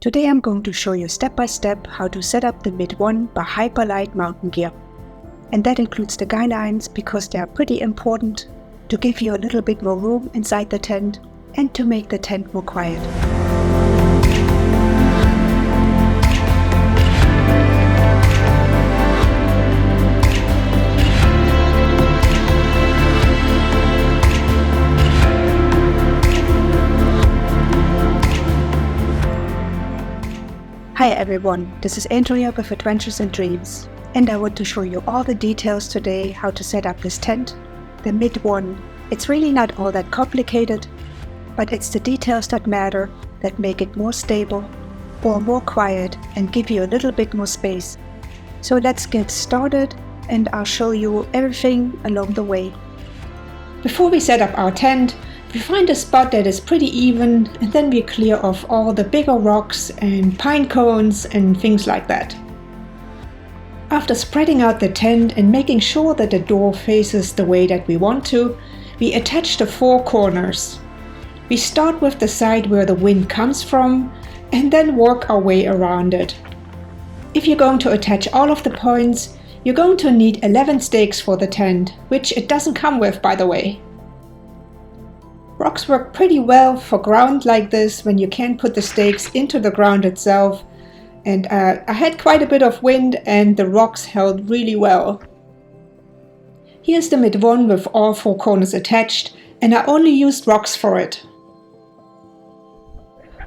Today I'm going to show you step by step how to set up the Mid 1 by Hyperlite Mountain Gear. And that includes the guylines because they are pretty important to give you a little bit more room inside the tent and to make the tent more quiet. Hi everyone, this is Andrea with Adventures and Dreams, and I want to show you all the details today how to set up this tent, the Mid 1. It's really not all that complicated, but it's the details that matter, that make it more stable or more quiet and give you a little bit more space. So let's get started and I'll show you everything along the way. Before we set up our tent, we find a spot that is pretty even and then we clear off all the bigger rocks and pine cones and things like that. After spreading out the tent and making sure that the door faces the way that we want to, we attach the four corners. We start with the side where the wind comes from and then work our way around it. If you're going to attach all of the points, you're going to need 11 stakes for the tent, which it doesn't come with, by the way. Rocks work pretty well for ground like this when you can't put the stakes into the ground itself, and I had quite a bit of wind and the rocks held really well. Here's the Mid 1 with all four corners attached, and I only used rocks for it.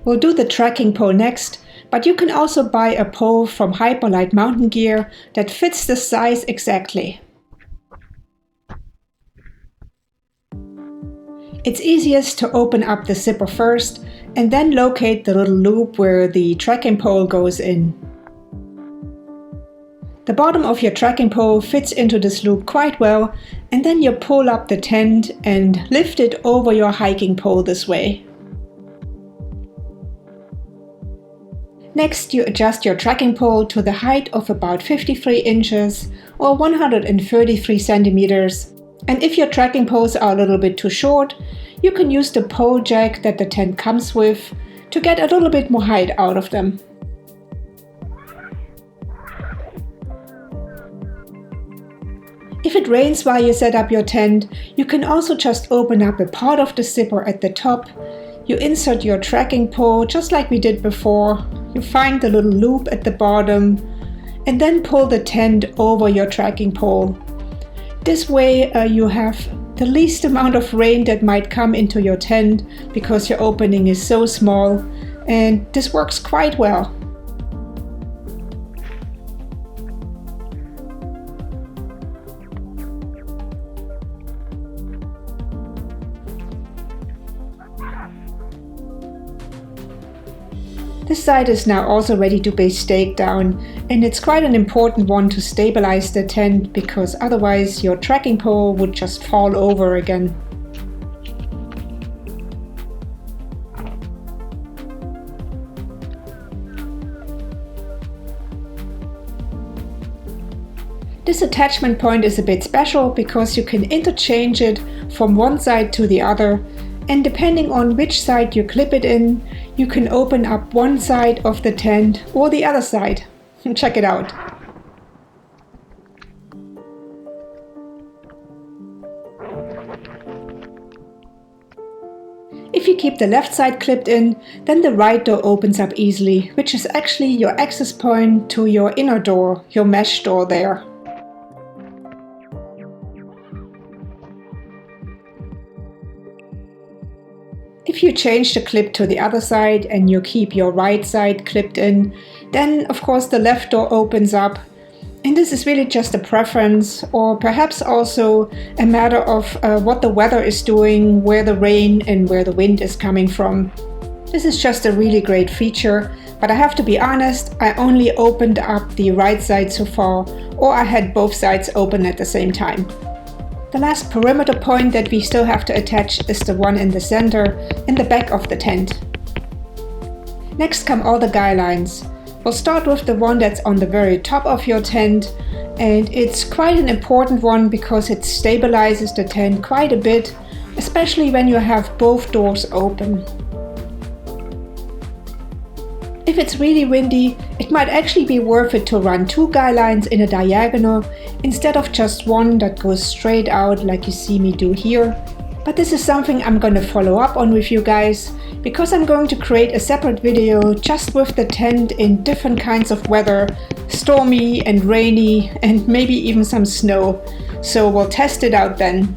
We'll do the tracking pole next, but you can also buy a pole from Hyperlite Mountain Gear that fits the size exactly. It's easiest to open up the zipper first and then locate the little loop where the tracking pole goes in. The bottom of your tracking pole fits into this loop quite well, and then you pull up the tent and lift it over your hiking pole this way. Next, you adjust your tracking pole to the height of about 53 inches or 133 centimeters. And if your tracking poles are a little bit too short, you can use the pole jack that the tent comes with to get a little bit more height out of them. If it rains while you set up your tent, you can also just open up a part of the zipper at the top. You insert your tracking pole just like we did before. You find the little loop at the bottom and then pull the tent over your tracking pole. This way you have the least amount of rain that might come into your tent because your opening is so small, and this works quite well. This side is now also ready to be staked down, and it's quite an important one to stabilize the tent because otherwise your tracking pole would just fall over again. This attachment point is a bit special because you can interchange it from one side to the other, and depending on which side you clip it in, you can open up one side of the tent or the other side. Check it out. If you keep the left side clipped in, then the right door opens up easily, which is actually your access point to your inner door, your mesh door there. If you change the clip to the other side and you keep your right side clipped in, then of course the left door opens up. And this is really just a preference, or perhaps also a matter of what the weather is doing, where the rain and where the wind is coming from. This is just a really great feature, but I have to be honest, I only opened up the right side so far, or I had both sides open at the same time. The last perimeter point that we still have to attach is the one in the center, in the back of the tent. Next come all the guylines. We'll start with the one that's on the very top of your tent, and it's quite an important one because it stabilizes the tent quite a bit, especially when you have both doors open. If it's really windy, it might actually be worth it to run 2 guy lines in a diagonal instead of just one that goes straight out like you see me do here. But this is something I'm going to follow up on with you guys, because I'm going to create a separate video just with the tent in different kinds of weather, stormy and rainy and maybe even some snow. So we'll test it out then.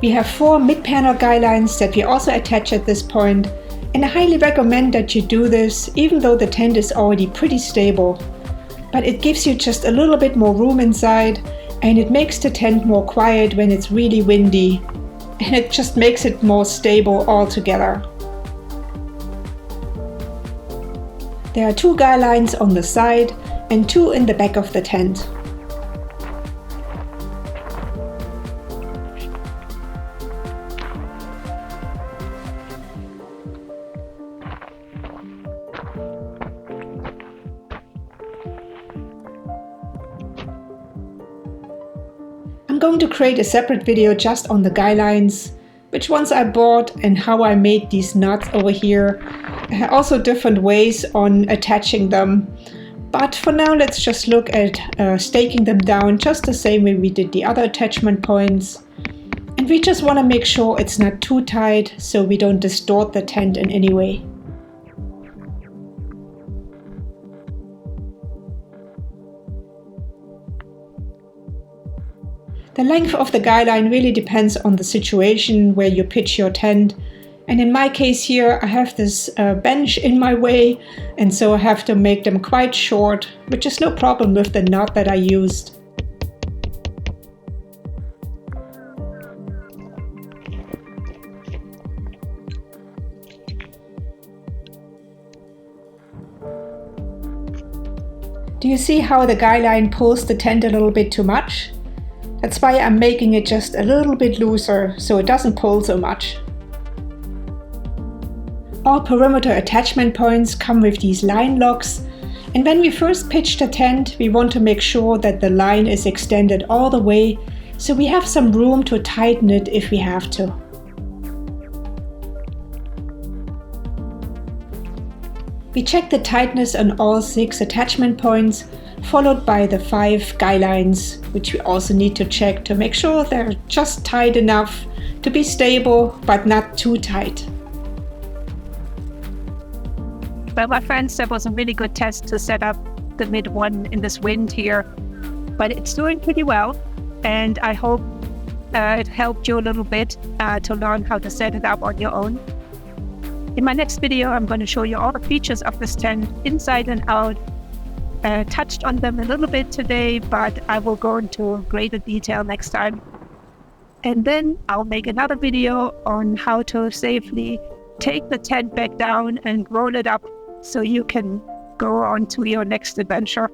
We have 4 mid-panel guy lines that we also attach at this point. And I highly recommend that you do this, even though the tent is already pretty stable. But it gives you just a little bit more room inside, and it makes the tent more quiet when it's really windy. And it just makes it more stable altogether. There are 2 guy lines on the side and 2 in the back of the tent. I'm going to create a separate video just on the guy lines, which ones I bought and how I made these nuts over here. Also different ways on attaching them. But for now, let's just look at staking them down just the same way we did the other attachment points. And we just want to make sure it's not too tight so we don't distort the tent in any way. The length of the guy line really depends on the situation where you pitch your tent. And in my case here, I have this bench in my way, and so I have to make them quite short, which is no problem with the knot that I used. Do you see how the guy line pulls the tent a little bit too much? That's why I'm making it just a little bit looser so it doesn't pull so much. All perimeter attachment points come with these line locks, and when we first pitch the tent, we want to make sure that the line is extended all the way so we have some room to tighten it if we have to. We check the tightness on all 6 attachment points, followed by the 5 guy lines, which we also need to check to make sure they're just tight enough to be stable but not too tight. Well, my friends, that was a really good test to set up the mid one in this wind here, but it's doing pretty well, and I hope it helped you a little bit to learn how to set it up on your own. In my next video, I'm going to show you all the features of this tent inside and out. Touched on them a little bit today, but I will go into greater detail next time. And then I'll make another video on how to safely take the tent back down and roll it up so you can go on to your next adventure.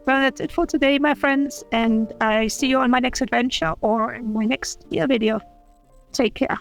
Well, that's it for today, my friends, and I see you on my next adventure or in my next gear video. Take care.